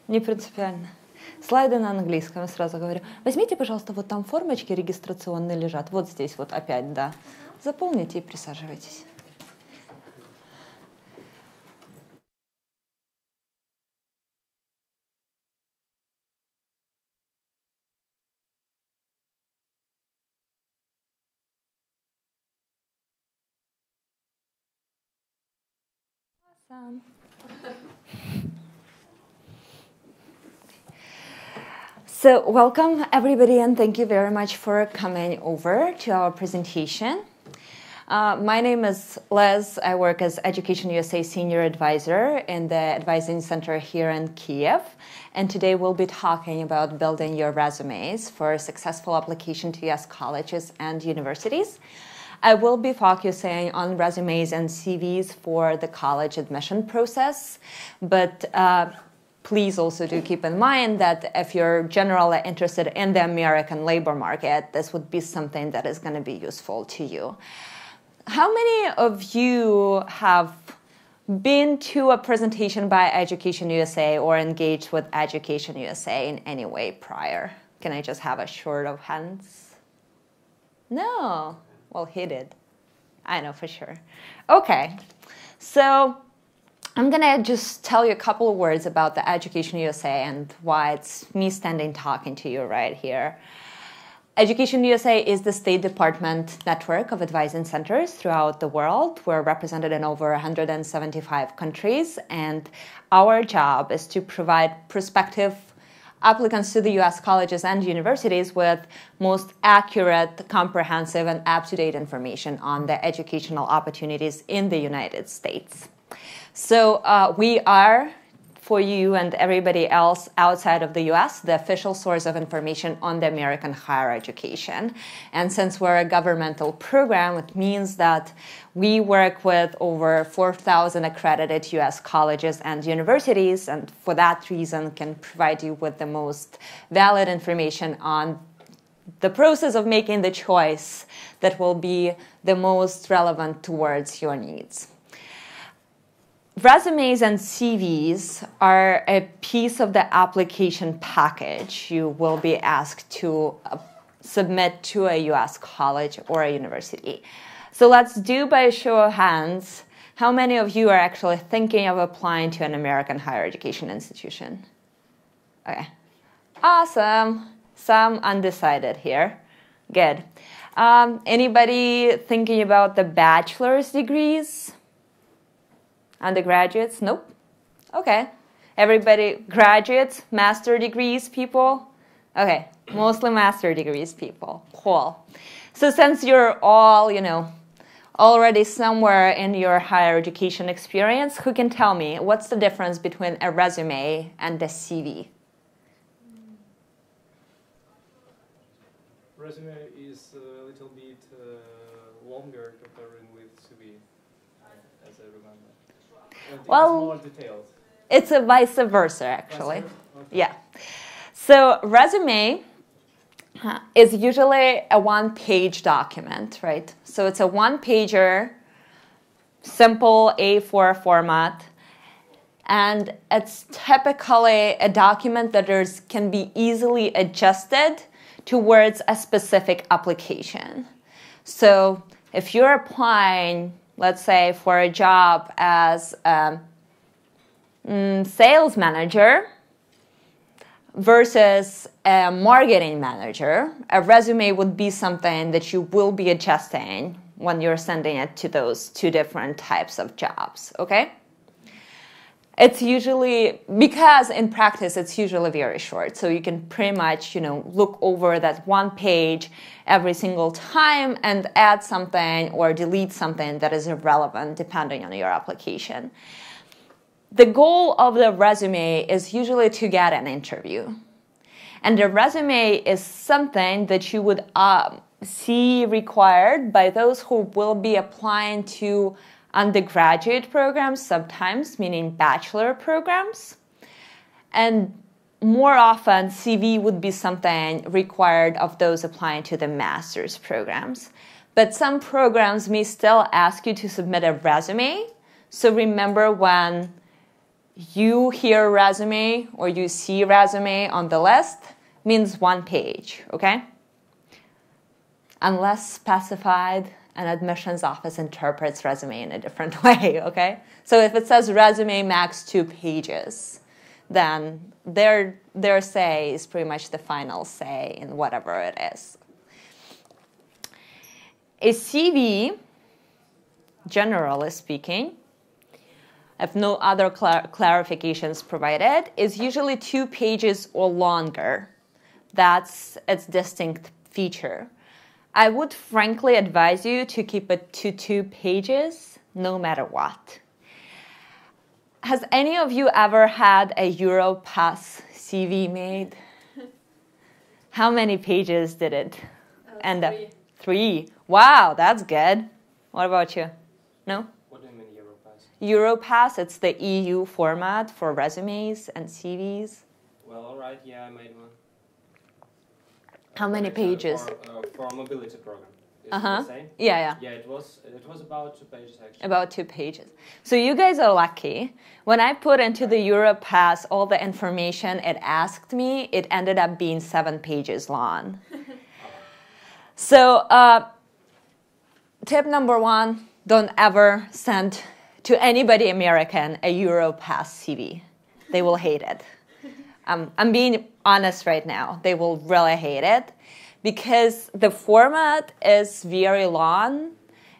Не принципиально. Слайды на английском, я сразу говорю. Возьмите, пожалуйста, вот там формочки регистрационные лежат. Вот здесь вот опять, да. Заполните и присаживайтесь. Awesome. So welcome everybody and thank you very much for coming over to our presentation. My name is Les. I work as Education USA Senior Advisor in the Advising Center here in Kiev. And today we'll be talking about building your resumes for successful application to US colleges and universities. I will be focusing on resumes and CVs for the college admission process, but please also do keep in mind that if you're generally interested in the American labor market, this would be something that is going to be useful to you. How many of you have been to a presentation by Education USA or engaged with Education USA in any way prior? Can I just have a show of hands? No. Well, he did. I know for sure. Okay. So I'm going to just tell you a couple of words about the Education USA and why it's me standing talking to you right here. Education USA is the State Department network of advising centers throughout the world. We're represented in over 175 countries, and our job is to provide prospective applicants to the U.S. colleges and universities with most accurate, comprehensive, and up-to-date information on the educational opportunities in the United States. So we are, for you and everybody else outside of the U.S., the official source of information on the American higher education. And since we're a governmental program, it means that we work with over 4,000 accredited U.S. colleges and universities, and for that reason can provide you with the most valid information on the process of making the choice that will be the most relevant towards your needs. Resumes and CVs are a piece of the application package you will be asked to submit to a U.S. college or a university. So let's do by a show of hands, how many of you are actually thinking of applying to an American higher education institution? Okay, awesome. Some undecided here. Good. Anybody thinking about the bachelor's degrees? Undergraduates? Nope. Okay. Everybody, graduates, master degrees people? Okay, mostly master degrees people. Cool. So since you're all, already somewhere in your higher education experience, who can tell me what's the difference between a resume and a CV? Resume is a little bit longer comparing with CV, as I remember. And Well, more detailed. It's a vice versa, actually. Okay. Yeah. So resume is usually a one-page document, right? So it's a one-pager, simple A4 format, and it's typically a document that can be easily adjusted towards a specific application. So if you're applying, let's say, for a job as a sales manager versus a marketing manager, a resume would be something that you will be adjusting when you're sending it to those two different types of jobs, okay? It's usually, because in practice it's usually very short, so you can pretty much, look over that one page every single time and add something or delete something that is irrelevant depending on your application. The goal of the resume is usually to get an interview. And the resume is something that you would see required by those who will be applying to undergraduate programs, sometimes meaning bachelor programs. And more often, CV would be something required of those applying to the master's programs. But some programs may still ask you to submit a resume. So remember, when you hear resume or you see resume on the list, means 1 page, okay? Unless specified, an admissions office interprets resume in a different way, okay? So if it says resume max 2 pages, then their say is pretty much the final say in whatever it is. A CV, generally speaking, if no other clarifications provided, is usually 2 pages or longer. That's its distinct feature. I would frankly advise you to keep it to 2 pages, no matter what. Has any of you ever had a Europass CV made? How many pages did it end up? 3. Wow, that's good. What about you? No? What do you mean Europass? Europass, it's the EU format for resumes and CVs. Well, all right, yeah, I made one. How many pages? For a mobility program. Is it Uh-huh. the same? Yeah. Yeah, it was about 2 pages actually. About 2 pages. So you guys are lucky. When I put into the Europass all the information it asked me, it ended up being 7 pages long. So tip number 1, don't ever send to anybody American a Europass CV. They will hate it. I'm being honest right now. They will really hate it because the format is very long.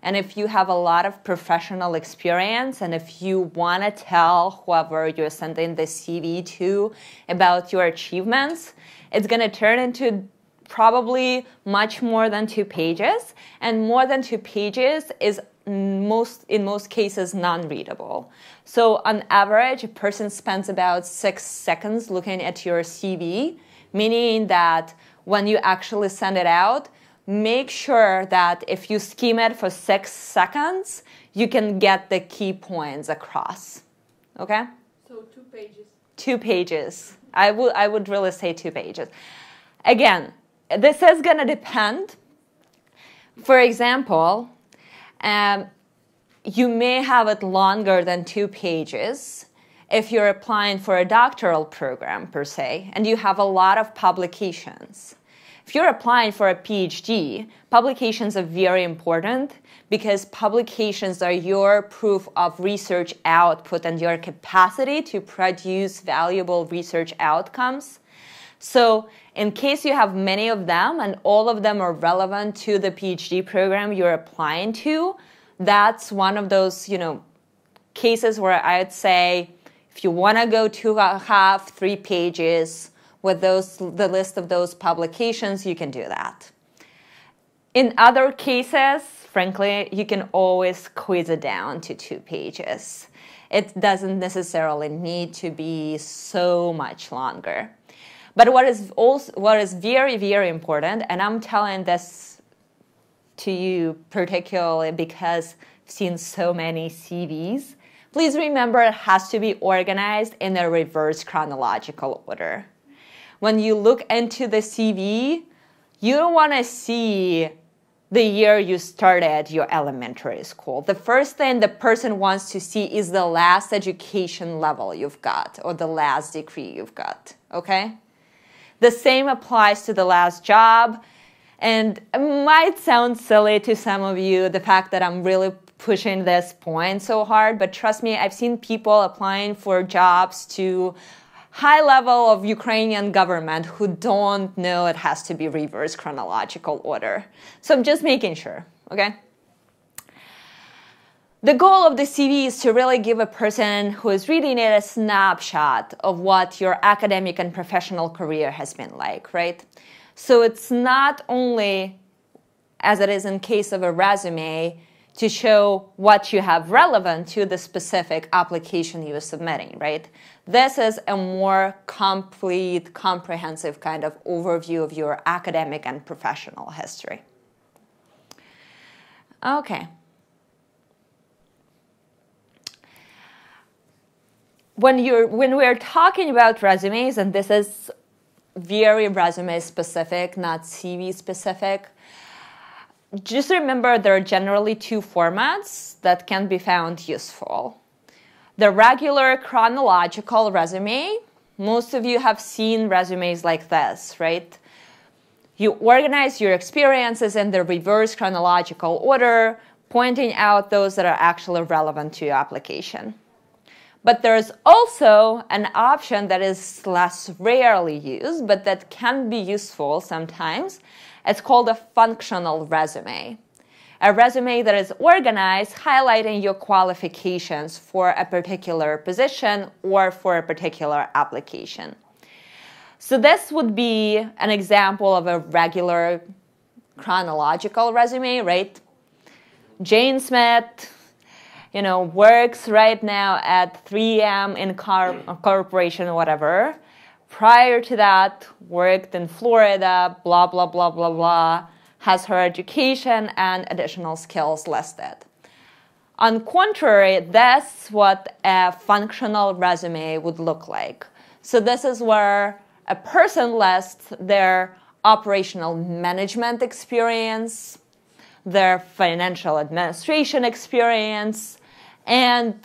And if you have a lot of professional experience and if you want to tell whoever you're sending the CV to about your achievements, it's going to turn into probably much more than 2 pages. And more than 2 pages is in most cases non-readable. So on average, a person spends about 6 seconds looking at your CV, meaning that when you actually send it out, make sure that if you skim it for 6 seconds, you can get the key points across. Okay? So 2 pages. 2 pages. I would really say 2 pages. Again, this is going to depend. For example, you may have it longer than 2 pages if you're applying for a doctoral program per se, and you have a lot of publications. If you're applying for a PhD, publications are very important because publications are your proof of research output and your capacity to produce valuable research outcomes. So in case you have many of them and all of them are relevant to the PhD program you're applying to, that's one of those, cases where I'd say if you want to go 2.5, 3 pages with the list of those publications, you can do that. In other cases, frankly, you can always squeeze it down to 2 pages. It doesn't necessarily need to be so much longer. But what is very, very important, and I'm telling this to you particularly because I've seen so many CVs, please remember it has to be organized in a reverse chronological order. When you look into the CV, you don't want to see the year you started your elementary school. The first thing the person wants to see is the last education level you've got or the last degree you've got, okay? The same applies to the last job. And it might sound silly to some of you, the fact that I'm really pushing this point so hard, but trust me, I've seen people applying for jobs to high level of Ukrainian government who don't know it has to be reverse chronological order. So I'm just making sure, okay? The goal of the CV is to really give a person who is reading it a snapshot of what your academic and professional career has been like, right? So it's not only, as it is in case of a resume, to show what you have relevant to the specific application you are submitting, right? This is a more complete, comprehensive kind of overview of your academic and professional history. Okay. When we're talking about resumes, and this is very resume specific, not CV specific, just remember there are generally 2 formats that can be found useful. The regular chronological resume, most of you have seen resumes like this, right? You organize your experiences in the reverse chronological order, pointing out those that are actually relevant to your application. But there's also an option that is less rarely used, but that can be useful sometimes. It's called a functional resume. A resume that is organized, highlighting your qualifications for a particular position or for a particular application. So this would be an example of a regular chronological resume, right? Jane Smith, works right now at 3M in corporation or whatever. Prior to that, worked in Florida, blah, blah, blah, blah, blah, has her education and additional skills listed. On contrary, that's what a functional resume would look like. So this is where a person lists their operational management experience, their financial administration experience, and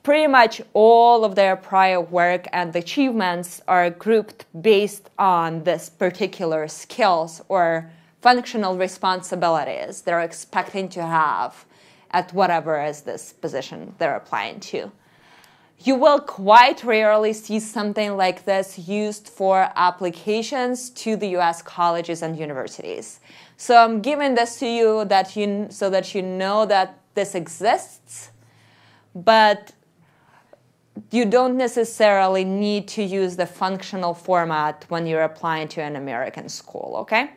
pretty much all of their prior work and achievements are grouped based on this particular skills or functional responsibilities they're expecting to have at whatever is this position they're applying to. You will quite rarely see something like this used for applications to the US colleges and universities. So I'm giving this to you so that you know that this exists, but you don't necessarily need to use the functional format when you're applying to an American school, okay?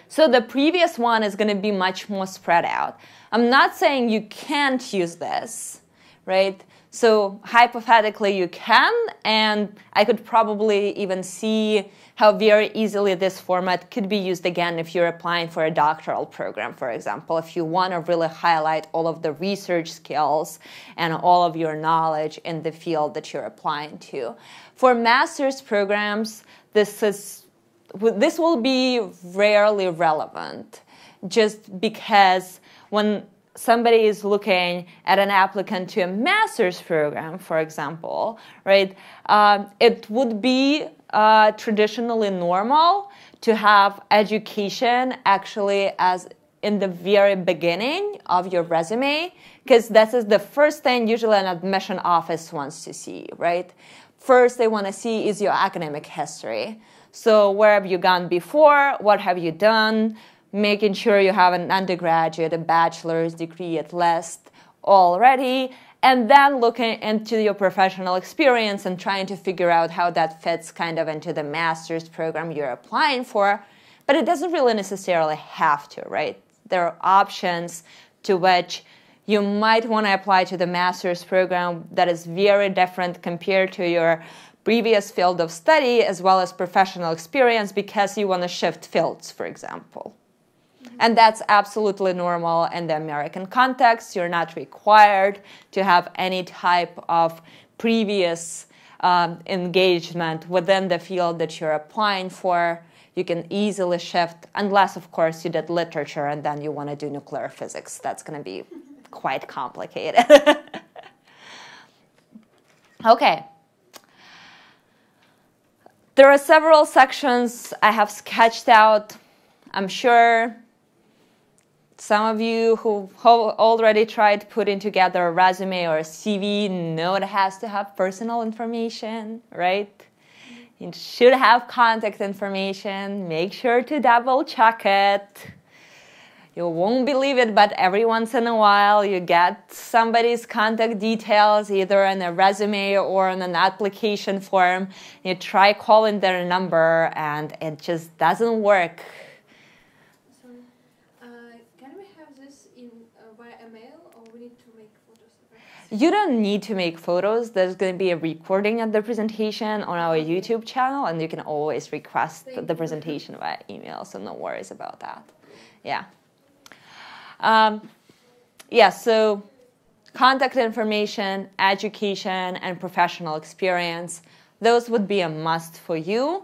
So the previous one is going to be much more spread out. I'm not saying you can't use this, right? So hypothetically you can, and I could probably even see how very easily this format could be used again if you're applying for a doctoral program, for example, if you want to really highlight all of the research skills and all of your knowledge in the field that you're applying to. For master's programs, this will be rarely relevant, just because when somebody is looking at an applicant to a master's program, for example, right, it would be traditionally normal to have education actually as in the very beginning of your resume, because this is the first thing usually an admission office wants to see, right? First, they want to see is your academic history. So where have you gone before? What have you done? Making sure you have an undergraduate, a bachelor's degree at least already, and then looking into your professional experience and trying to figure out how that fits kind of into the master's program you're applying for. But it doesn't really necessarily have to, right? There are options to which you might want to apply to the master's program that is very different compared to your previous field of study as well as professional experience because you want to shift fields, for example. And that's absolutely normal in the American context. You're not required to have any type of previous engagement within the field that you're applying for. You can easily shift, unless, of course, you did literature and then you want to do nuclear physics. That's going to be quite complicated. Okay. There are several sections I have sketched out. I'm sure some of you who already tried putting together a resume or a CV know it has to have personal information, right? It should have contact information. Make sure to double check it. You won't believe it, but every once in a while you get somebody's contact details either in a resume or in an application form. You try calling their number and it just doesn't work. You don't need to make photos. There's going to be a recording of the presentation on our YouTube channel, and you can always request the presentation via email, so no worries about that. Yeah. So contact information, education, and professional experience, those would be a must for you,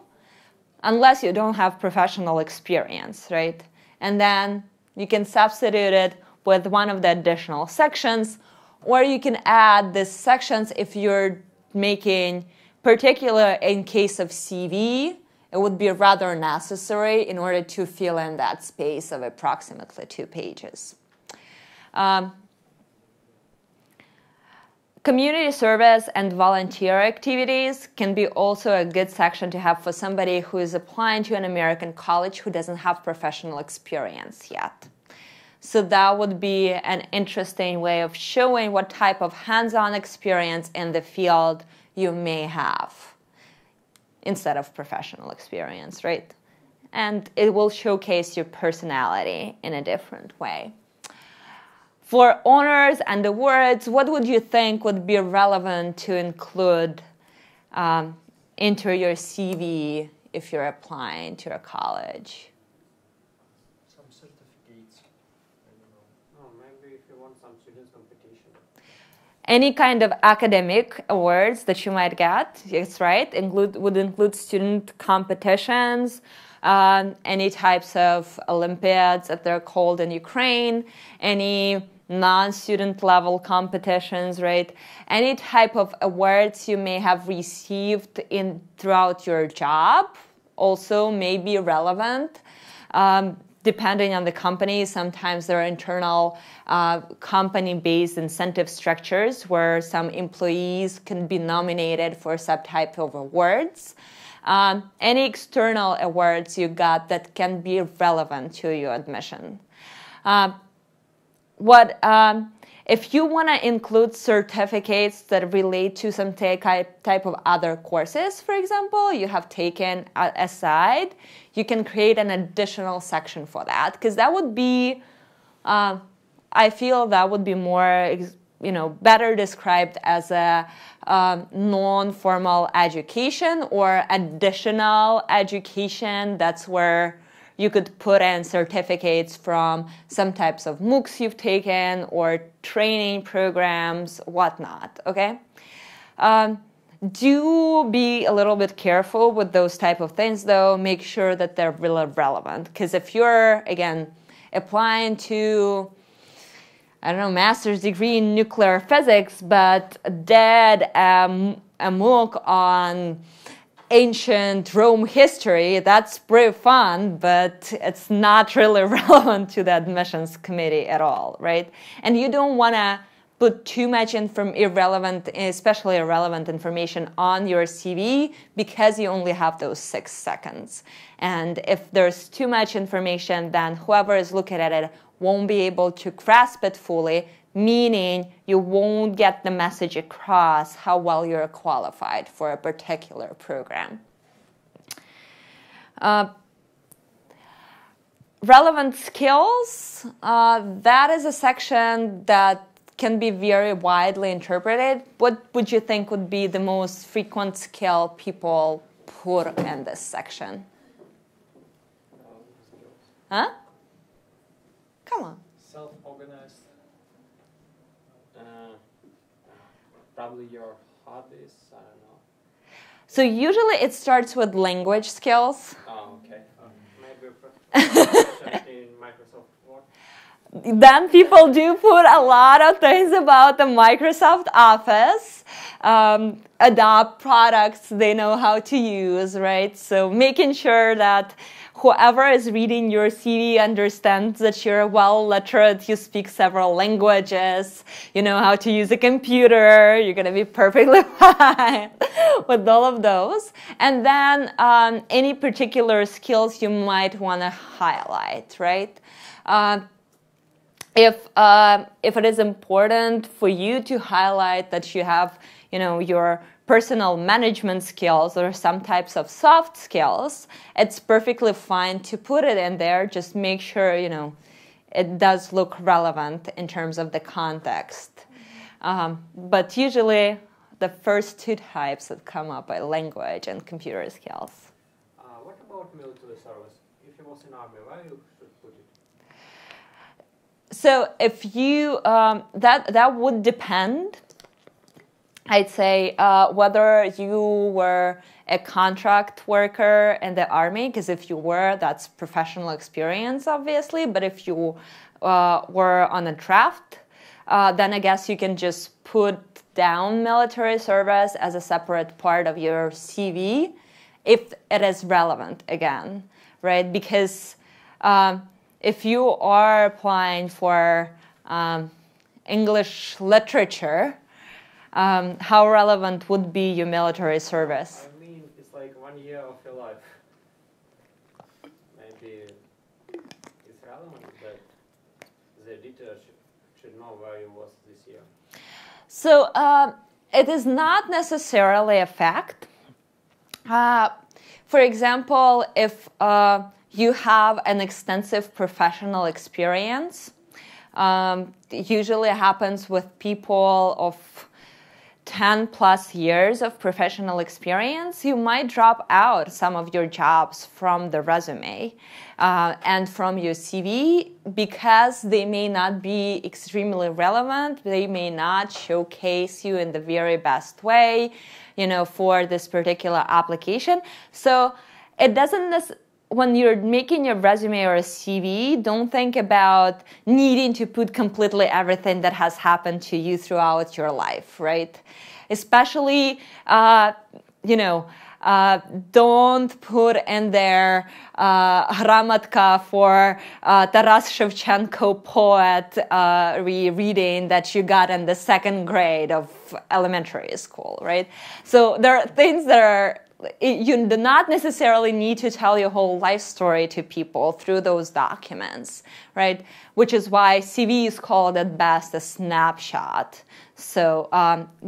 unless you don't have professional experience, right? And then you can substitute it with one of the additional sections, Or you can add these sections if you're making, particular in case of CV, it would be rather necessary in order to fill in that space of approximately 2 pages. Community service and volunteer activities can be also a good section to have for somebody who is applying to an American college who doesn't have professional experience yet. So that would be an interesting way of showing what type of hands-on experience in the field you may have instead of professional experience, right? And it will showcase your personality in a different way. For honors and awards, what would you think would be relevant to include into your CV if you're applying to a college? Some certificates. I don't know. Oh, maybe if you want some students' competition. Any kind of academic awards that you might get, yes, right, would include student competitions, any types of Olympiads that they're called in Ukraine, any non-student level competitions, right? Any type of awards you may have received throughout your job also may be relevant. Depending on the company, sometimes there are internal company-based incentive structures where some employees can be nominated for some type of awards. Any external awards you got that can be relevant to your admission. If you want to include certificates that relate to some type of other courses, for example, you have taken aside, you can create an additional section for that, because that would be, I feel that would be more, better described as a non-formal education or additional education. That's where you could put in certificates from some types of MOOCs you've taken or training programs, whatnot, okay? Do be a little bit careful with those type of things, though. Make sure that they're really relevant. Because if you're, again, applying to, I don't know, master's degree in nuclear physics, but did a MOOC on ancient Rome history, that's pretty fun, but it's not really relevant to the admissions committee at all, right? And you don't want to put too much especially irrelevant information on your CV because you only have those 6 seconds. And if there's too much information, then whoever is looking at it won't be able to grasp it fully, meaning you won't get the message across how well you're qualified for a particular program. Relevant skills, that is a section that can be very widely interpreted. What would you think would be the most frequent skill people put in this section? Huh? Come on. Self-organized. Probably your hobbies, I don't know. So usually it starts with language skills. Oh, okay. Maybe in Microsoft Word. Then people do put a lot of things about the Microsoft Office, Adobe products they know how to use, right? So making sure that whoever is reading your CV understands that you're well literate, you speak several languages, you know how to use a computer, you're going to be perfectly fine with all of those. And then any particular skills you might want to highlight, right? If it is important for you to highlight that you have, your personal management skills or some types of soft skills, it's perfectly fine to put it in there. Just make sure, it does look relevant in terms of the context. But usually the first 2 types that come up are language and computer skills. What about military service? If you was in army, where you should put it? So if you, that would depend. I'd say whether you were a contract worker in the army, because if you were, that's professional experience, obviously. But if you were on a draft, then I guess you can just put down military service as a separate part of your CV if it is relevant again, right? Because if you are applying for English literature, how relevant would be your military service? I mean, it's like 1 year of your life. Maybe it's relevant that the editor should know where you was this year. So it is not necessarily a fact. For example, if you have an extensive professional experience, usually happens with people of 10 plus years of professional experience, you might drop out some of your jobs from the resume and from your CV because they may not be extremely relevant. They may not showcase you in the very best way, for this particular application. So it doesn't when you're making your resume or a CV, don't think about needing to put completely everything that has happened to you throughout your life, right? Especially, don't put in there Hramatka for Taras Shevchenko poet reading that you got in the 2nd grade of elementary school, right? So there are things that are you do not necessarily need to tell your whole life story to people through those documents, right? Which is why CV is called at best a snapshot. So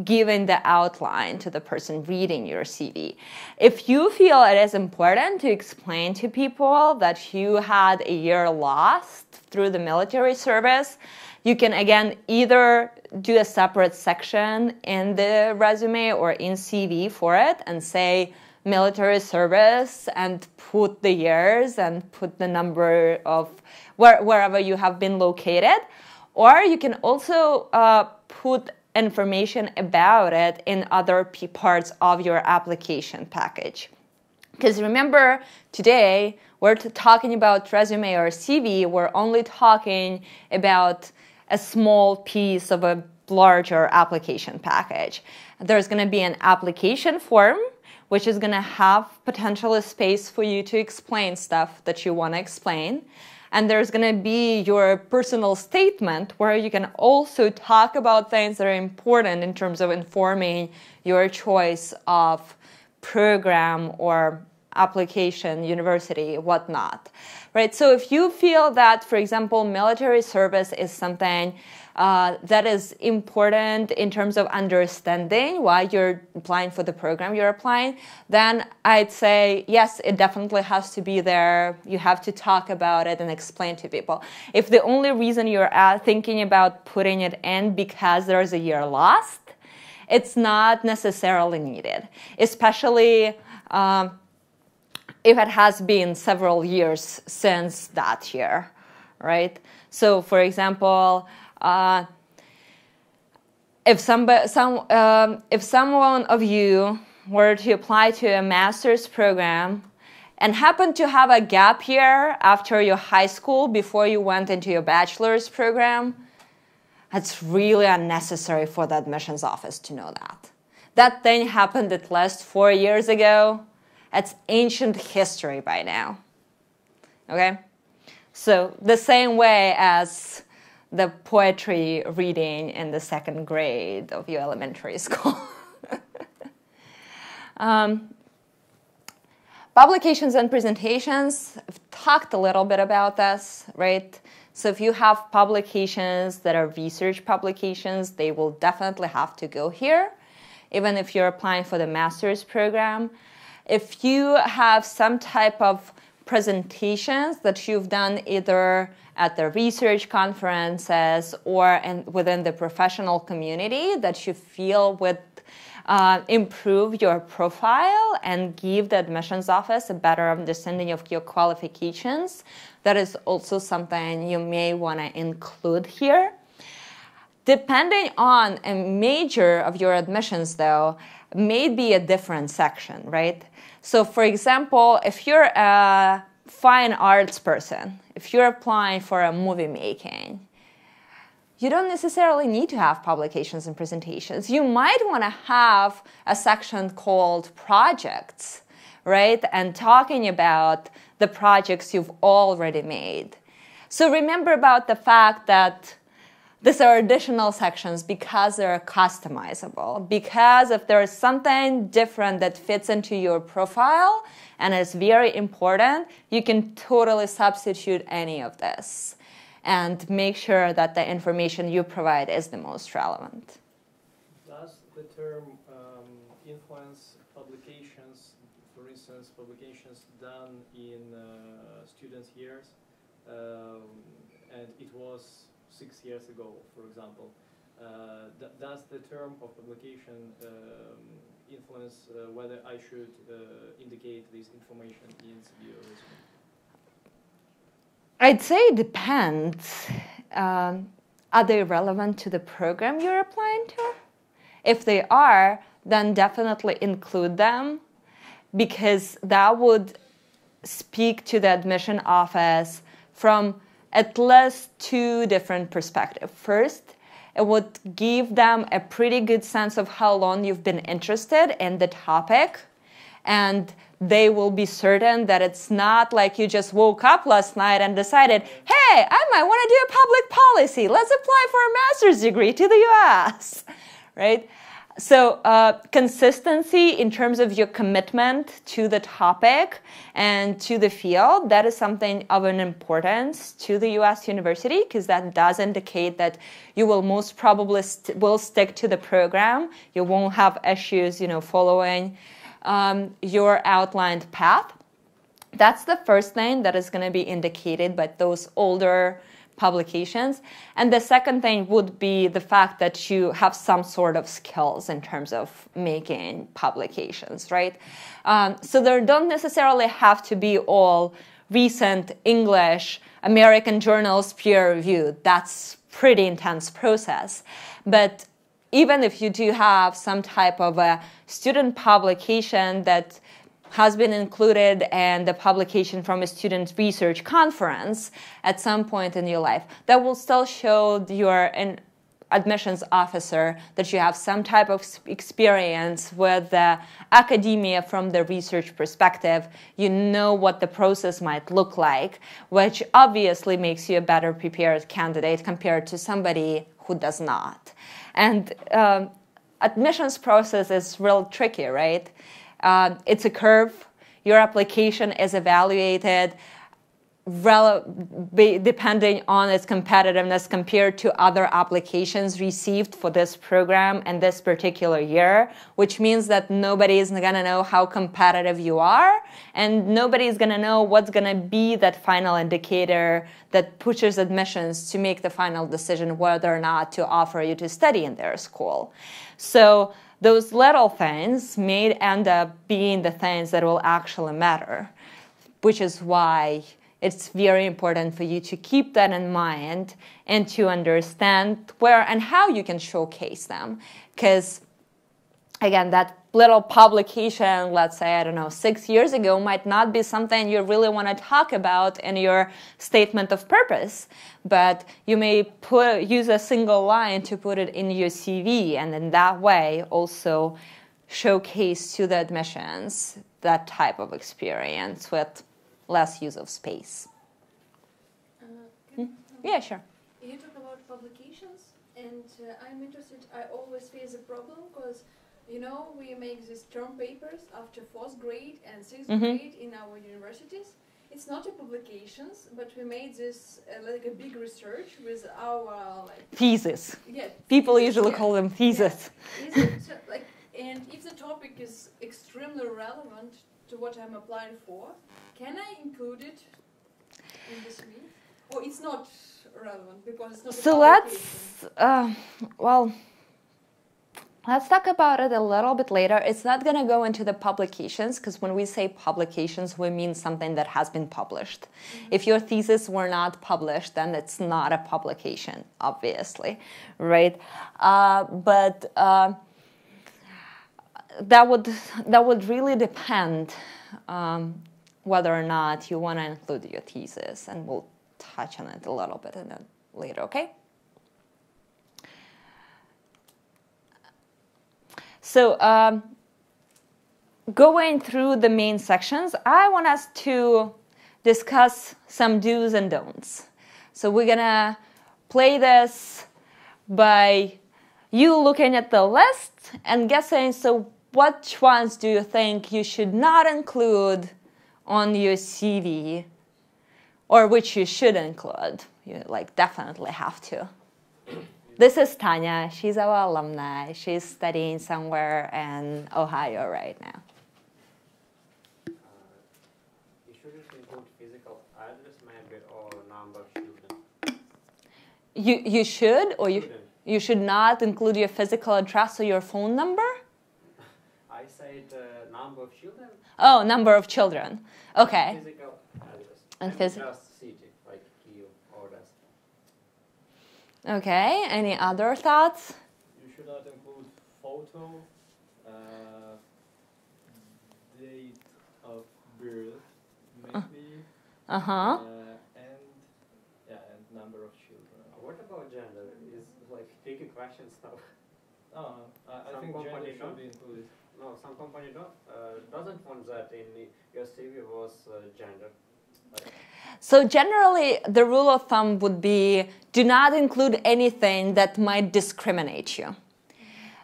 giving the outline to the person reading your CV. If you feel it is important to explain to people that you had a year lost through the military service, you can, again, either do a separate section in the resume or in CV for it and say military service and put the years and put the number of wherever you have been located. Or you can also put information about it in other parts of your application package. Because remember, today we're talking about resume or CV. We're only talking about a small piece of a larger application package. There's going to be an application form, which is going to have potentially space for you to explain stuff that you want to explain. And there's going to be your personal statement where you can also talk about things that are important in terms of informing your choice of program or application, university, whatnot, right? So if you feel that, for example, military service is something that is important in terms of understanding why you're applying for the program you're applying, then I'd say, yes, it definitely has to be there. You have to talk about it and explain to people. If the only reason you're thinking about putting it in because there's a year lost, it's not necessarily needed, especially if it has been several years since that year, right? So, for example, if someone of you were to apply to a master's program and happened to have a gap year after your high school before you went into your bachelor's program, it's really unnecessary for the admissions office to know that. That thing happened at least 4 years ago. It's ancient history by now, okay? So the same way as the poetry reading in the 2nd grade of your elementary school. Publications and presentations, I've talked a little bit about this, right? So if you have publications that are research publications, they will definitely have to go here, even if you're applying for the master's program. If you have some type of presentations that you've done either at the research conferences or within the professional community that you feel would improve your profile and give the admissions office a better understanding of your qualifications, that is also something you may want to include here. Depending on a major of your admissions, though, may be a different section, right? So, for example, if you're a fine arts person, if you're applying for a movie making, you don't necessarily need to have publications and presentations. You might want to have a section called projects, right? And talking about the projects you've already made. So remember about the fact that these are additional sections because they're customizable, because if there is something different that fits into your profile and is very important, you can totally substitute any of this and make sure that the information you provide is the most relevant. Does the term influence publications, for instance, publications done in students' years, and it was 6 years ago, for example, does the term of publication influence whether I should indicate this information in CV or resume? I'd say it depends. Are they relevant to the program you're applying to? If they are, then definitely include them, because that would speak to the admission office from at least two different perspectives. First, it would give them a pretty good sense of how long you've been interested in the topic, and they will be certain that it's not like you just woke up last night and decided, hey, I might want to do a public policy. Let's apply for a master's degree to the US, right? So consistency in terms of your commitment to the topic and to the field, that is something of an importance to the US university, because that does indicate that you will most probably will stick to the program. You won't have issues, following your outlined path. That's the first thing that is going to be indicated by those older publications. And the second thing would be the fact that you have some sort of skills in terms of making publications, right? So there don't necessarily have to be all recent English, American journals peer-reviewed. That's pretty intense process. But even if you do have some type of a student publication that has been included in the publication from a student research conference at some point in your life, that will still show your admissions officer that you have some type of experience with the academia from the research perspective. You know what the process might look like, which obviously makes you a better prepared candidate compared to somebody who does not. And admissions process is real tricky, right? It's a curve. Your application is evaluated depending on its competitiveness compared to other applications received for this program and this particular year, which means that nobody is going to know how competitive you are, and nobody is going to know what's going to be that final indicator that pushes admissions to make the final decision whether or not to offer you to study in their school. So those little things may end up being the things that will actually matter, which is why it's very important for you to keep that in mind and to understand where and how you can showcase them. Because, again, that little publication, let's say, 6 years ago, might not be something you really want to talk about in your statement of purpose. But you may use a single line to put it in your CV, and in that way also showcase to the admissions that type of experience with less use of space. Yeah, sure. You talk about publications, and I'm interested. I always face a problem because, we make these term papers after 4th grade and 6th grade in our universities. It's not a publications, but we made this like a big research with our thesis. Yeah. People thesis, usually call them thesis. Yeah. Is it, and if the topic is extremely relevant to what I'm applying for, can I include it in the CV? Or it's not relevant because it's not so let's talk about it a little bit later. It's not going to go into the publications, because when we say publications, we mean something that has been published. If your thesis were not published, then it's not a publication, obviously, right? But that would really depend whether or not you want to include your thesis, and we'll touch on it a little bit later, okay? So going through the main sections, I want us to discuss some do's and don'ts. So we're gonna play this by you looking at the list and guessing, so which ones do you think you should not include on your CV, or which you should include? You definitely have to. This is Tanya. She's our alumni. She's studying somewhere in Ohio right now. You shouldn't include physical address maybe or number of children. You should, or Shouldn't. you should not include your physical address or your phone number? I said number of children. Oh, number of children. Okay. Physical address. And Just city, like Kyiv or that. Okay. Any other thoughts? You should not include photo, date of birth, maybe, Uh-huh. and number of children. What about gender? Is like tricky questions now. I Some think company gender should don't. be included. No, some company doesn't want that in your CV was gender. Like, So generally, the rule of thumb would be do not include anything that might discriminate you.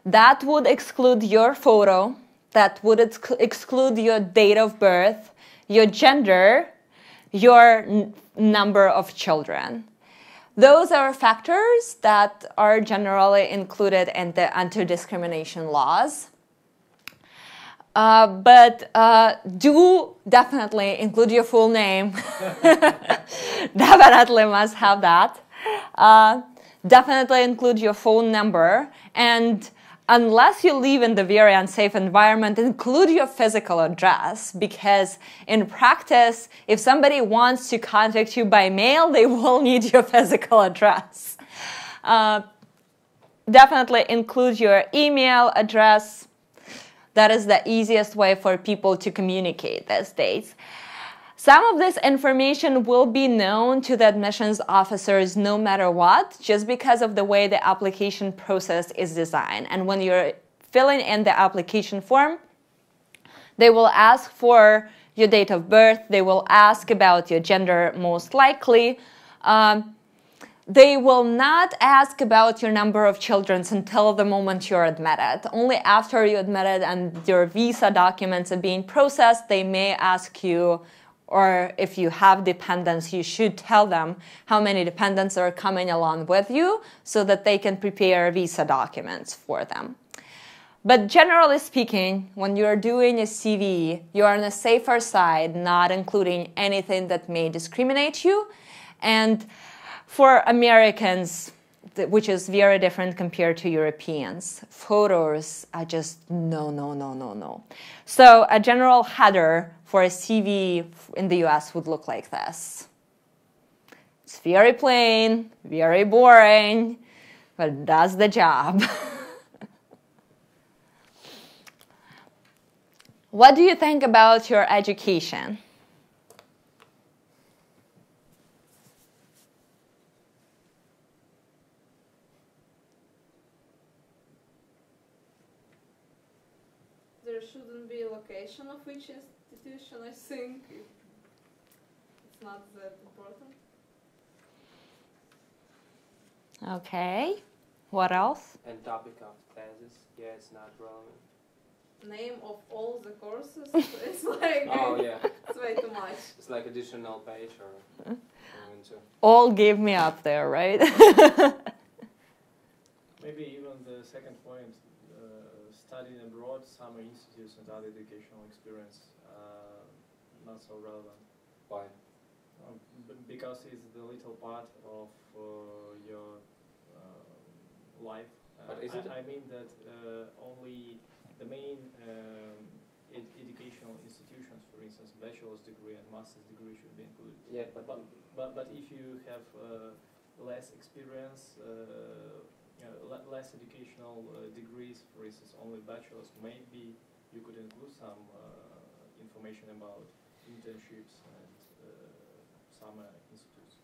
That would exclude your photo, that would exclude your date of birth, your gender, your number of children. Those are factors that are generally included in the anti-discrimination laws. But do definitely include your full name. Definitely must have that. Definitely include your phone number. And unless you live in the very unsafe environment, include your physical address. Because in practice, if somebody wants to contact you by mail, they will need your physical address. Definitely include your email address. That is the easiest way for people to communicate these days. Some of this information will be known to the admissions officers no matter what, just because of the way the application process is designed. And when you're filling in the application form, they will ask for your date of birth. They will ask about your gender, most likely. They will not ask about your number of children until the moment you're admitted. Only after you're admitted and your visa documents are being processed, they may ask you, or if you have dependents, you should tell them how many dependents are coming along with you so that they can prepare visa documents for them. But generally speaking, when you're doing a CV, you're on the safer side, not including anything that may discriminate you. And for Americans, which is very different compared to Europeans, photos are just no. So a general header for a CV in the US would look like this. It's very plain, very boring, but it does the job. What do you think about your education? There shouldn't be a location of which institution, I think. It's not that important. Okay. What else? And topic of thesis, yeah, it's not relevant. Name of all the courses, it's like, Oh yeah, it's way too much. it's like additional page or into. All gave me up there, right? Maybe even the second point, studying abroad, summer institutes and other educational experience, not so relevant. Why? Because it's the little part of your life. But isn't it- I mean that only the main educational institutions, for instance, bachelor's degree and master's degree should be included. Yeah, But if you have less experience, less educational degrees, for instance, only bachelor's, maybe you could include some information about internships and summer institutes.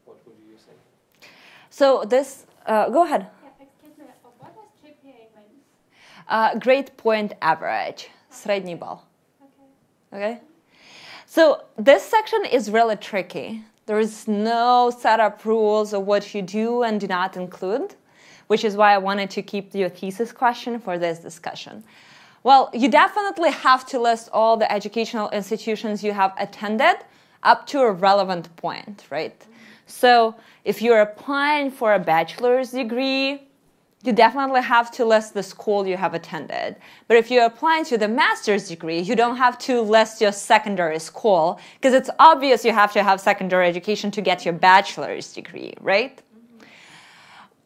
what would you say? So this, go ahead. Yeah, excuse me, what does GPA mean? Grade point average, средний балл. Okay? So this section is really tricky. There is no set up rules of what you do and do not include, which is why I wanted to keep your thesis question for this discussion. Well, you definitely have to list all the educational institutions you have attended up to a relevant point, right? So if you're applying for a bachelor's degree, you definitely have to list the school you have attended. But if you're applying to the master's degree, you don't have to list your secondary school, because it's obvious you have to have secondary education to get your bachelor's degree, right?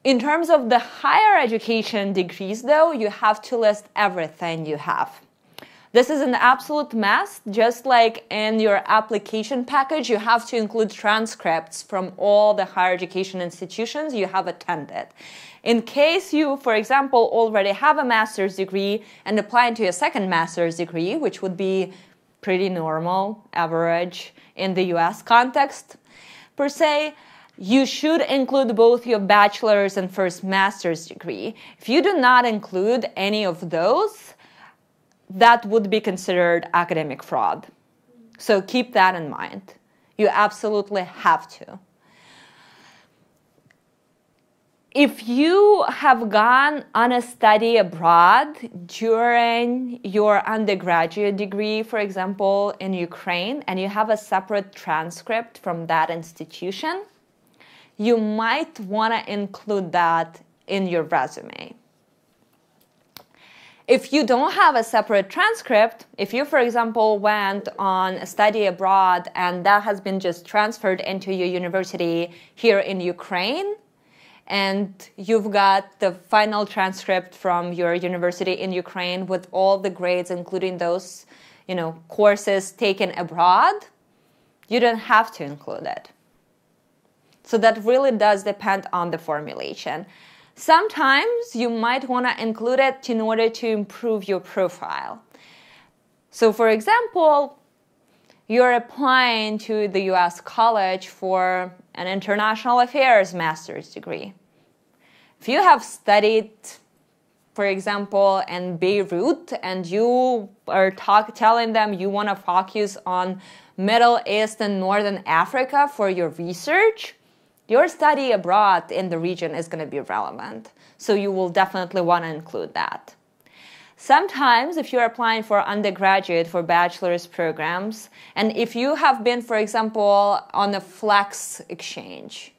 In terms of the higher education degrees, though, you have to list everything you have. This is an absolute mess. Just like in your application package, you have to include transcripts from all the higher education institutions you have attended. In case you, for example, already have a master's degree and applying to a second master's degree, which would be pretty normal, average in the US context, per se, you should include both your bachelor's and first master's degree. If you do not include any of those, that would be considered academic fraud. So keep that in mind. You absolutely have to. If you have gone on a study abroad during your undergraduate degree, for example, in Ukraine, and you have a separate transcript from that institution, you might want to include that in your resume. If you don't have a separate transcript, if you, for example, went on a study abroad and that has been just transferred into your university here in Ukraine, and you've got the final transcript from your university in Ukraine with all the grades, including those, courses taken abroad, you don't have to include it. So that really does depend on the formulation. Sometimes you might want to include it in order to improve your profile. So for example, you're applying to the US college for an international affairs master's degree. If you have studied, for example, in Beirut, and you are telling them you want to focus on Middle East and Northern Africa for your research, your study abroad in the region is going to be relevant. So you will definitely want to include that. Sometimes, if you're applying for undergraduate, for bachelor's programs, and if you have been, for example, on a flex exchange,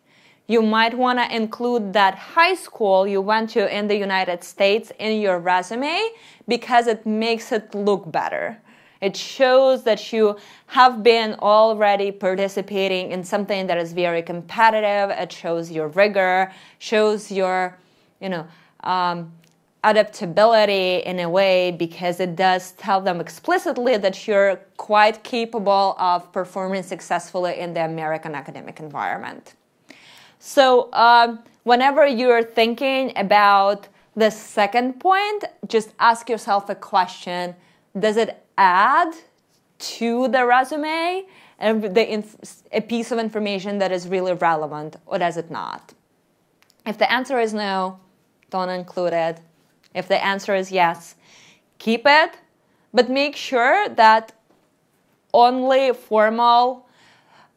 you might want to include that high school you went to in the United States in your resume because it makes it look better. It shows that you have been already participating in something that is very competitive. It shows your rigor, shows your, adaptability in a way, because it does tell them explicitly that you're quite capable of performing successfully in the American academic environment. So whenever you're thinking about the second point, just ask yourself a question. Does it add to the resume a piece of information that is really relevant, or does it not? If the answer is no, don't include it. If the answer is yes, keep it, but make sure that only formal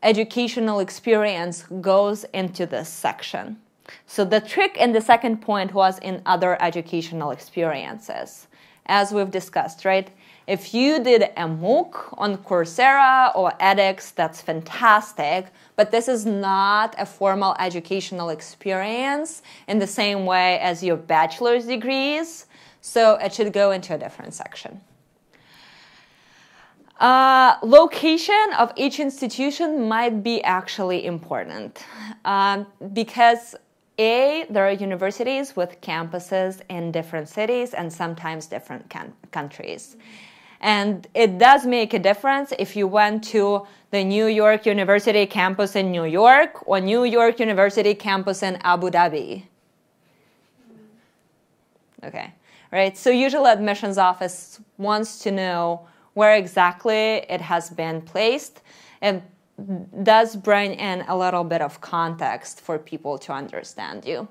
educational experience goes into this section. So the trick in the second point was in other educational experiences, as we've discussed, right? If you did a MOOC on Coursera or edX, that's fantastic, but this is not a formal educational experience in the same way as your bachelor's degrees, so it should go into a different section. Location of each institution might be actually important because there are universities with campuses in different cities and sometimes different countries. And it does make a difference if you went to the New York University campus in New York or New York University campus in Abu Dhabi. Okay, right? So usually admissions office wants to know where exactly it has been placed, and does bring in a little bit of context for people to understand you.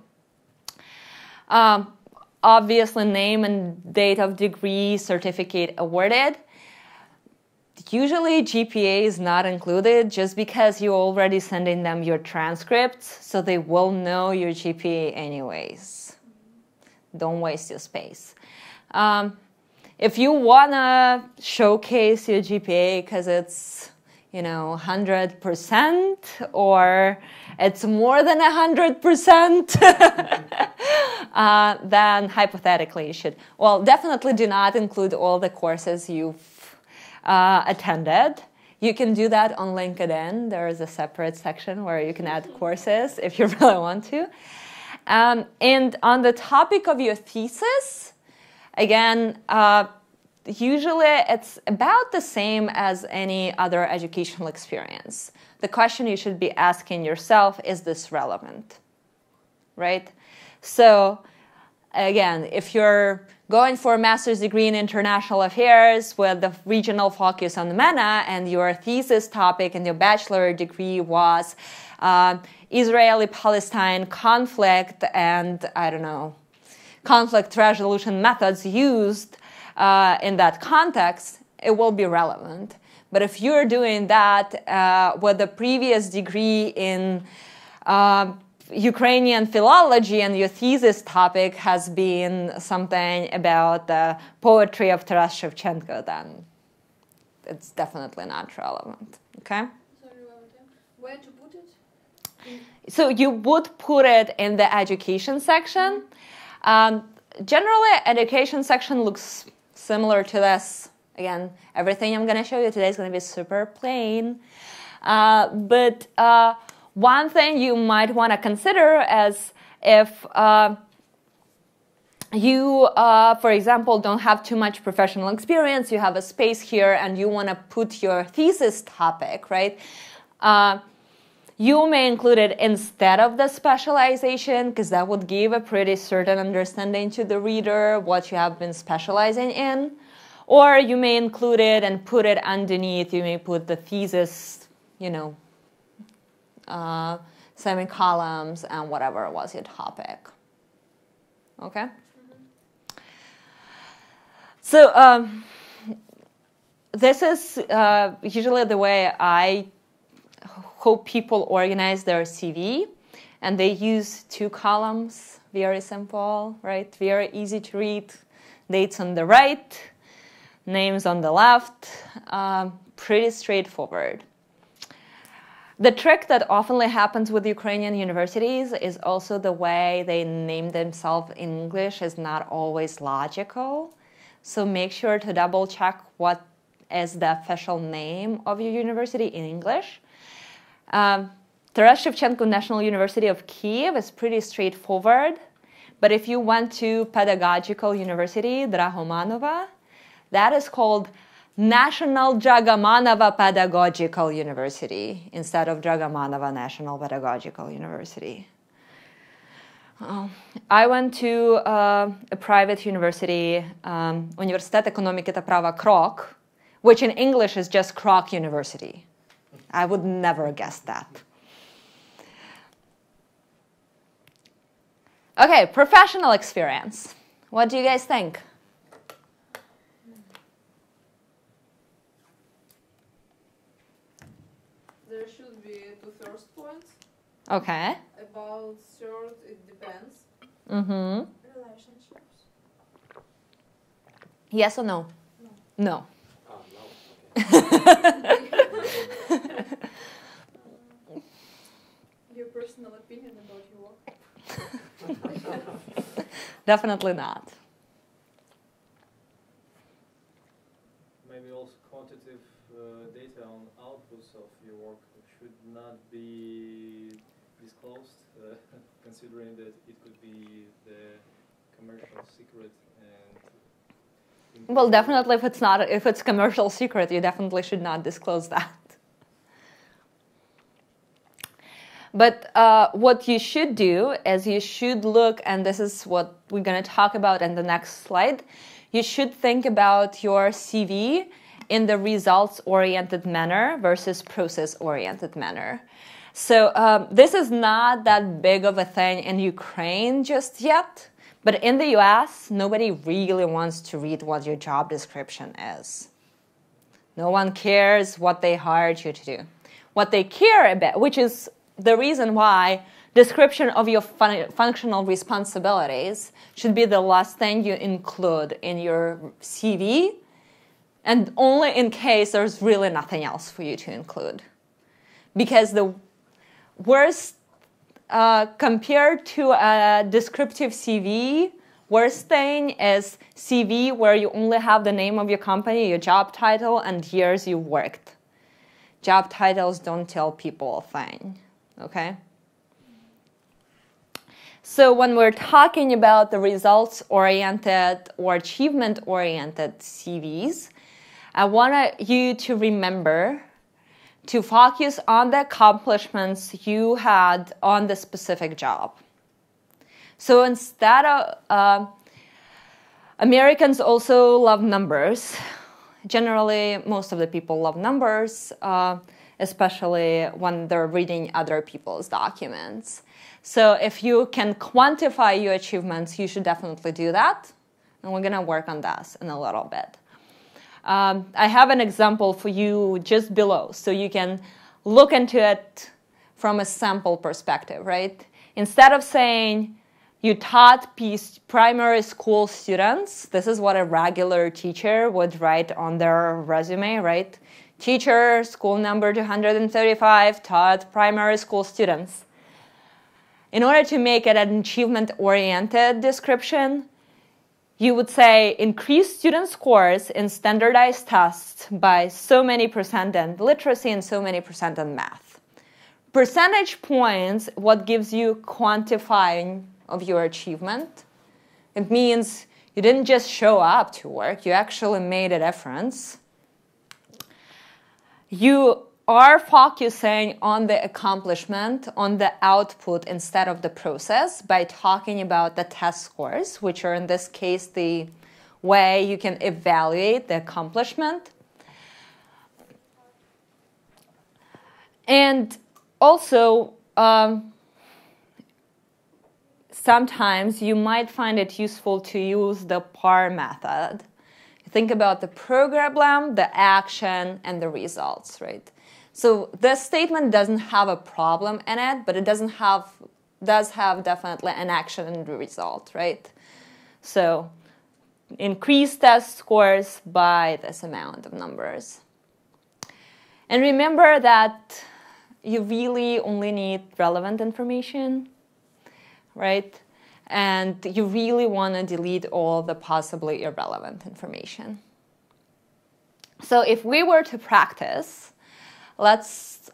obviously name and date of degree, certificate awarded. Usually GPA is not included just because you're already sending them your transcripts, so they will know your GPA anyways. Don't waste your space. If you want to showcase your GPA because it's, 100% or it's more than 100%, then hypothetically you should. Well, definitely do not include all the courses you've attended. You can do that on LinkedIn. There is a separate section where you can add courses if you really want to. And on the topic of your thesis, again, usually it's about the same as any other educational experience. The question you should be asking yourself, is this relevant? Right? So, again, if you're going for a master's degree in international affairs with the regional focus on the MENA, and your thesis topic in your bachelor degree was Israeli-Palestine conflict and, conflict resolution methods used in that context, it will be relevant. But if you're doing that with a previous degree in Ukrainian philology and your thesis topic has been something about the poetry of Taras Shevchenko, then it's definitely not relevant. Okay? Sorry, where to put it? So you would put it in the education section. Generally, education section looks similar to this. Again, everything I'm going to show you today is going to be super plain. But one thing you might want to consider is if you, for example, don't have too much professional experience, you have a space here and you want to put your thesis topic, right? You may include it instead of the specialization because that would give a pretty certain understanding to the reader what you have been specializing in. Or you may include it and put it underneath. You may put the thesis, semicolons and whatever was your topic. Okay? Mm-hmm. So this is usually the way I hope people organize their CV, and they use 2 columns, very simple, right? Very easy to read. Dates on the right, names on the left, pretty straightforward. The trick that often happens with Ukrainian universities is also the way they name themselves in English is not always logical. So make sure to double check what is the official name of your university in English. Taras Shevchenko National University of Kyiv is pretty straightforward, but if you went to Pedagogical University, Dragomanova, that is called National Dragomanova Pedagogical University instead of Dragomanova National Pedagogical University. I went to a private university, Университет экономики и права Krok, which in English is just Krok University. I would never guess that. Okay, professional experience. What do you guys think? There should be 2 first points. Okay. About third, it depends. Mm-hmm. Relationships. Yes or no? No. Oh, no. Okay. Your personal opinion about your work. Definitely not. Maybe also quantitative data on outputs of your work should not be disclosed, considering that it could be the commercial secret. And Well, definitely if it's commercial secret, you definitely should not disclose that. But what you should do is you should look, and this is what we're going to talk about in the next slide, you should think about your CV in the results-oriented manner versus process-oriented manner. So this is not that big of a thing in Ukraine just yet, But in the US, nobody really wants to read what your job description is. No one cares what they hired you to do. What they care about, which is the reason why description of your functional responsibilities should be the last thing you include in your CV, and only in case there's really nothing else for you to include. Because the worst, compared to a descriptive CV, worst thing is CV where you only have the name of your company, your job title, and years you worked. Job titles don't tell people a thing, okay? So when we're talking about the results-oriented or achievement-oriented CVs, I want you to remember to focus on the accomplishments you had on the specific job. So instead of, Americans also love numbers. Generally, most of the people love numbers, especially when they're reading other people's documents. So if you can quantify your achievements, you should definitely do that. And we're going to work on this in a little bit. I have an example for you just below, so you can look into it from a sample perspective, right? Instead of saying you taught primary school students, this is what a regular teacher would write on their resume, right? Teacher, school number 235, taught primary school students. In order to make it an achievement-oriented description, you would say increase student scores in standardized tests by so many percent in literacy and so many percent in math. Percentage points, what gives you quantifying of your achievement. It means you didn't just show up to work, you actually made a difference. You are focusing on the accomplishment, on the output instead of the process by talking about the test scores, which are in this case the way you can evaluate the accomplishment. And also, sometimes you might find it useful to use the PAR method. Think about the problem, the action, and the results, right? So this statement doesn't have a problem in it, but it does have definitely an action and a result, right? So increase test scores by this amount of numbers. And remember that you really only need relevant information, right? And you really want to delete all the possibly irrelevant information. So if we were to practice, let's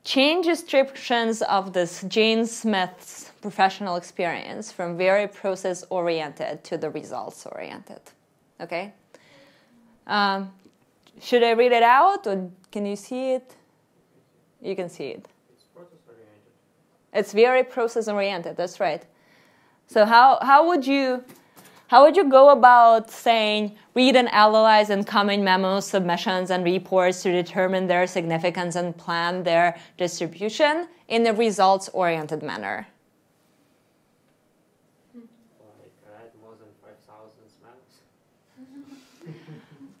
change descriptions of this Jane Smith's professional experience from very process-oriented to the results-oriented. Okay? Should I read it out, or can you see it? You can see it. It's process-oriented. It's very process-oriented, that's right. So how would you go about saying read and analyze incoming memos, submissions, and reports to determine their significance and plan their distribution in a results-oriented manner? Like I had more than 5,000 memos.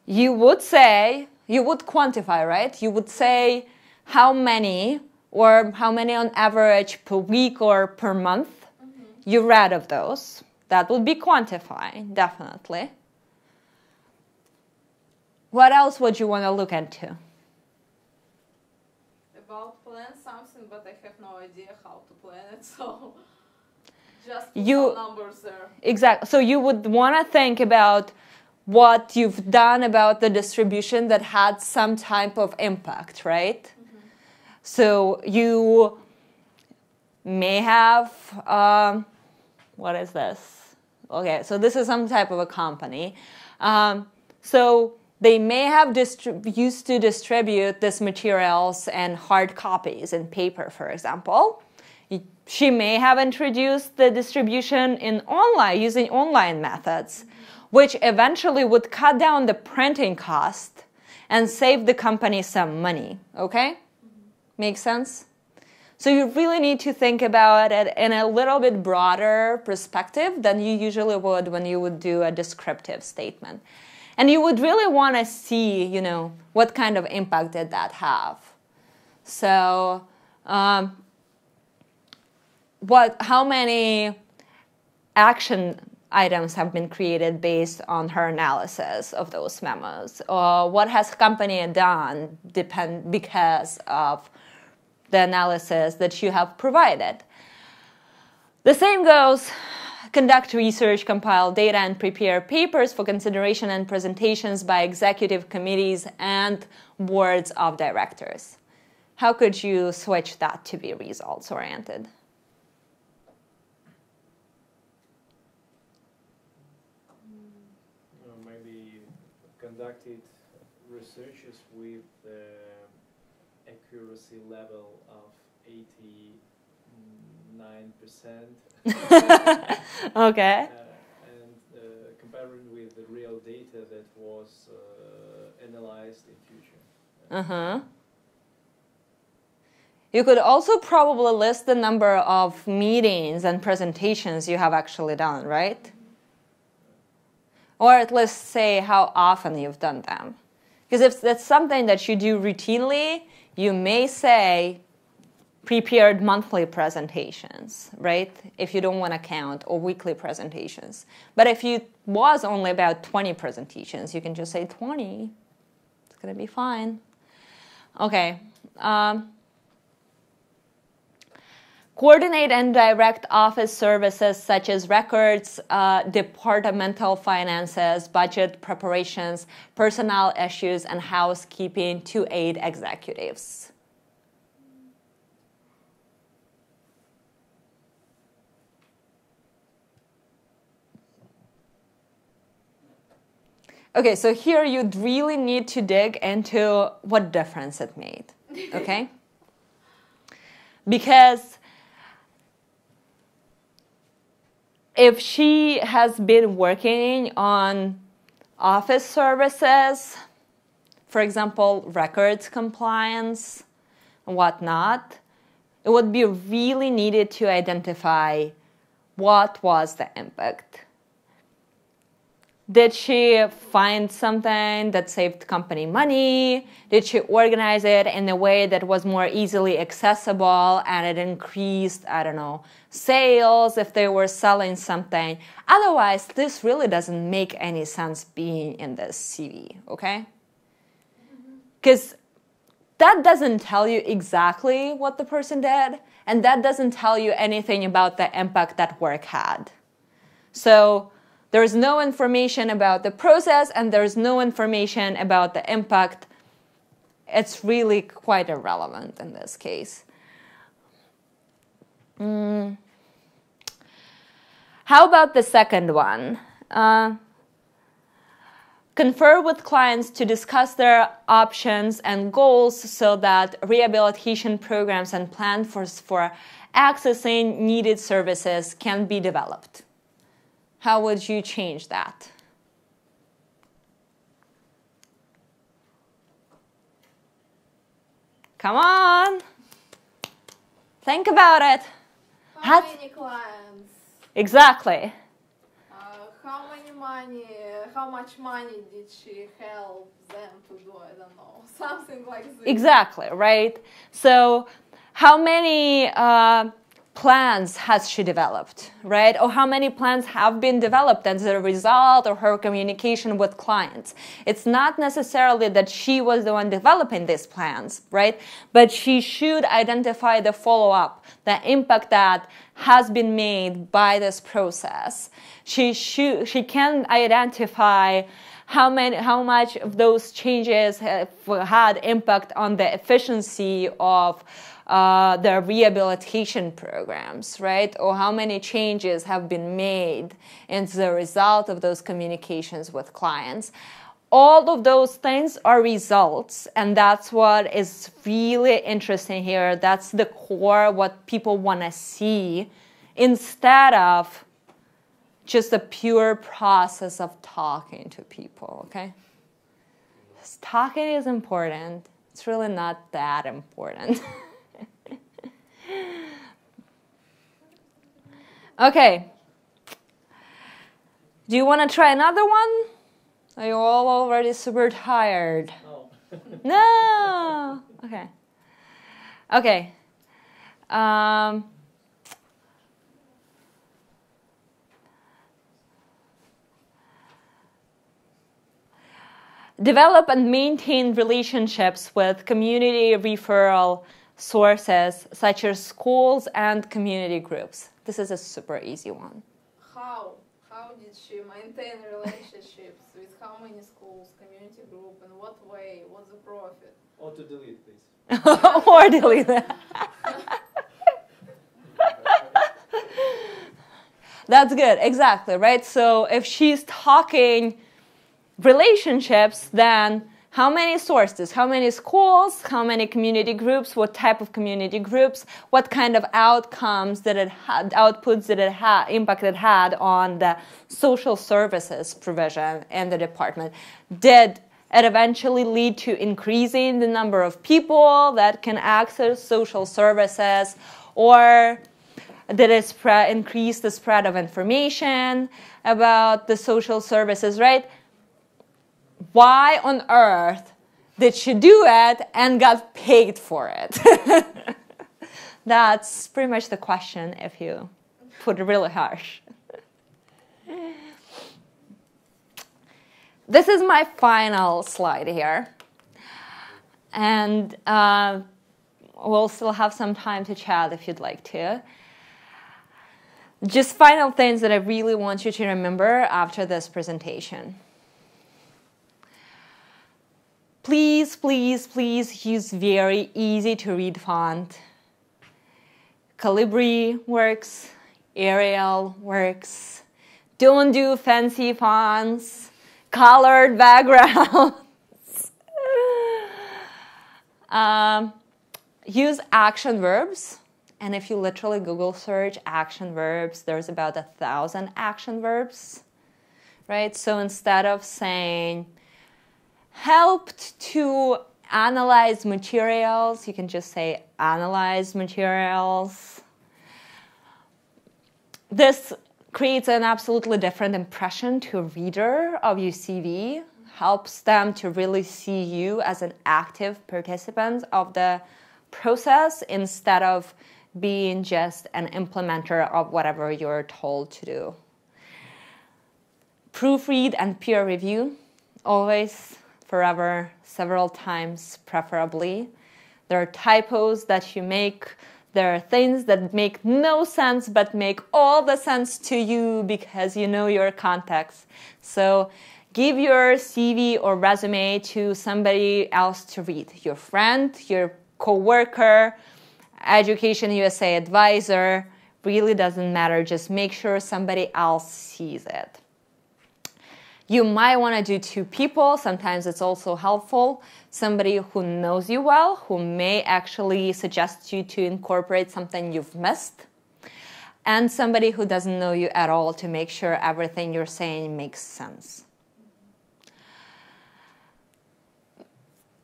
You would quantify, right? You would say how many, or how many on average per week or per month you read of those. That would be quantifying, definitely. What else would you want to look into? About plan something, but I have no idea how to plan it, so just put You- some numbers there. Exactly. So you would want to think about what you've done about the distribution that had some type of impact, right? So you may have, what is this? Okay, so this is some type of a company. So they may have used to distribute these materials in hard copies in paper, for example. She may have introduced the distribution in online, using online methods, which eventually would cut down the printing cost and save the company some money, okay? Makes sense? So you really need to think about it in a little bit broader perspective than you usually would when you would do a descriptive statement. And you would really want to see, what kind of impact did that have. So how many action items have been created based on her analysis of those memos? Or what has company done because of the analysis that you have provided? The same goes, conduct research, compile data, and prepare papers for consideration and presentations by executive committees and boards of directors. How could you switch that to be results-oriented? Maybe conducted researches with the accuracy level of 89%. Okay. And comparing with the real data that was analyzed in future. Uh-huh. You could also probably list the number of meetings and presentations you have actually done, right? Or at least say how often you've done them. Because if that's something that you do routinely, you may say prepared monthly presentations, right? If you don't want to count, or weekly presentations. But if it was only about 20 presentations, you can just say 20. It's going to be fine. Okay. Coordinate and direct office services such as records, departmental finances, budget preparations, personnel issues, and housekeeping to aid executives. Okay, so here you'd really need to dig into what difference it made, okay? Because if she has been working on office services, for example, records compliance, and whatnot, it would be really needed to identify what was the impact. Did she find something that saved company money? Did she organize it in a way that was more easily accessible and it increased, sales if they were selling something? Otherwise, this really doesn't make any sense being in this CV, okay? Because that doesn't tell you exactly what the person did, and that doesn't tell you anything about the impact that work had. So there's no information about the process, and there's no information about the impact. It's really quite irrelevant in this case. How about the second one? Confer with clients to discuss their options and goals so that rehabilitation programs and plans for accessing needed services can be developed. How would you change that? Come on. Think about it. How many clients? Exactly. How much money did she help them to do? I don't know. Something like this. Exactly, right? So how many plans has she developed, right? Or how many plans have been developed as a result of her communication with clients? It's not necessarily that she was the one developing these plans, right? But she should identify the follow-up, the impact that has been made by this process. She can identify how much of those changes have had impact on the efficiency of the rehabilitation programs, right? Or how many changes have been made as a result of those communications with clients. All of those things are results, and that's what is really interesting here. That's the core, what people want to see, instead of just a pure process of talking to people, okay? Talking is important. It's really not that important. Okay. Do you want to try another one? Are you all already super tired? No. No. Okay. Okay. Develop and maintain relationships with community referral sources such as schools and community groups. This is a super easy one. How did she maintain relationships with how many schools, community group, in what way? What's the profit? Or to delete, please. Or delete it. That's good, exactly, right? So if she's talking relationships, then how many sources, how many schools, how many community groups, what type of community groups, what kind of outcomes that it had, outputs that it had, impact it had on the social services provision in the department. Did it eventually lead to increasing the number of people that can access social services, or did it increase the spread of information about the social services, right? Why on earth did she do it and got paid for it? That's pretty much the question if you put it really harsh. This is my final slide here. And we'll still have some time to chat if you'd like to. Just final things that I really want you to remember after this presentation. Please, please, please use very easy to read font. Calibri works, Arial works. Don't do fancy fonts, colored backgrounds. Use action verbs. And if you literally Google search action verbs, there's about 1,000 action verbs, right? So instead of saying, helped to analyze materials, you can just say analyze materials. This creates an absolutely different impression to a reader of your CV, helps them to really see you as an active participant of the process instead of being just an implementer of whatever you're told to do. Proofread and peer review, always, forever, several times preferably. There are typos that you make. There are things that make no sense but make all the sense to you because you know your context. So give your CV or resume to somebody else to read. Your friend, your coworker, Education USA advisor, really doesn't matter. Just make sure somebody else sees it. You might want to do two people. Sometimes it's also helpful. Somebody who knows you well, who may actually suggest you to incorporate something you've missed, and somebody who doesn't know you at all to make sure everything you're saying makes sense.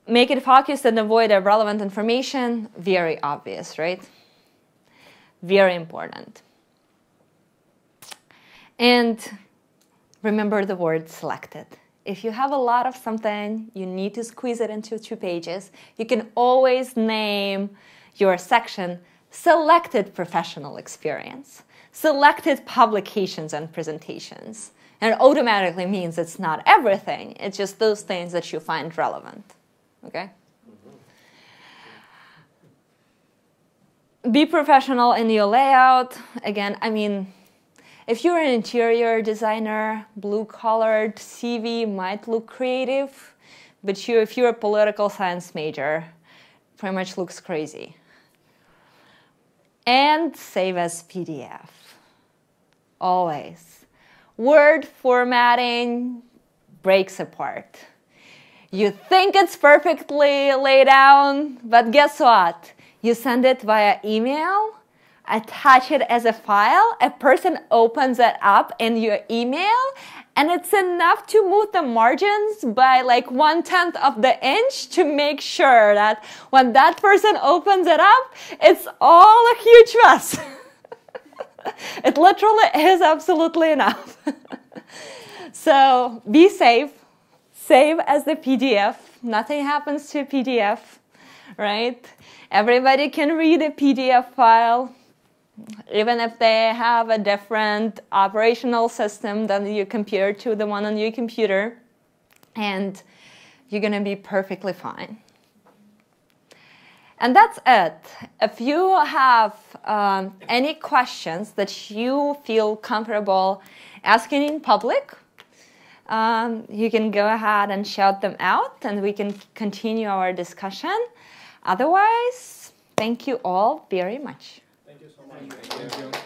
Make it focused and avoid irrelevant information. Very obvious, right? Very important. And remember the word selected. If you have a lot of something, you need to squeeze it into 2 pages. You can always name your section selected professional experience, selected publications and presentations. And it automatically means it's not everything. It's just those things that you find relevant. Okay? Be professional in your layout. Again, I mean, if you're an interior designer, blue-collared CV might look creative, but if you're a political science major, pretty much looks crazy. And save as PDF. Always. Word formatting breaks apart. You think it's perfectly laid down, but guess what? You send it via email, attach it as a file, a person opens it up in your email, and it's enough to move the margins by like 1/10 of the inch to make sure that when that person opens it up, it's all a huge mess. It literally is absolutely enough. So be safe. Save as the PDF. Nothing happens to a PDF, right? Everybody can read a PDF file, even if they have a different operational system than you compare to the one on your computer, and you're going to be perfectly fine. And that's it. If you have any questions that you feel comfortable asking in public, you can go ahead and shout them out, and we can continue our discussion. Otherwise, thank you all very much. Thank you so much. Thank you.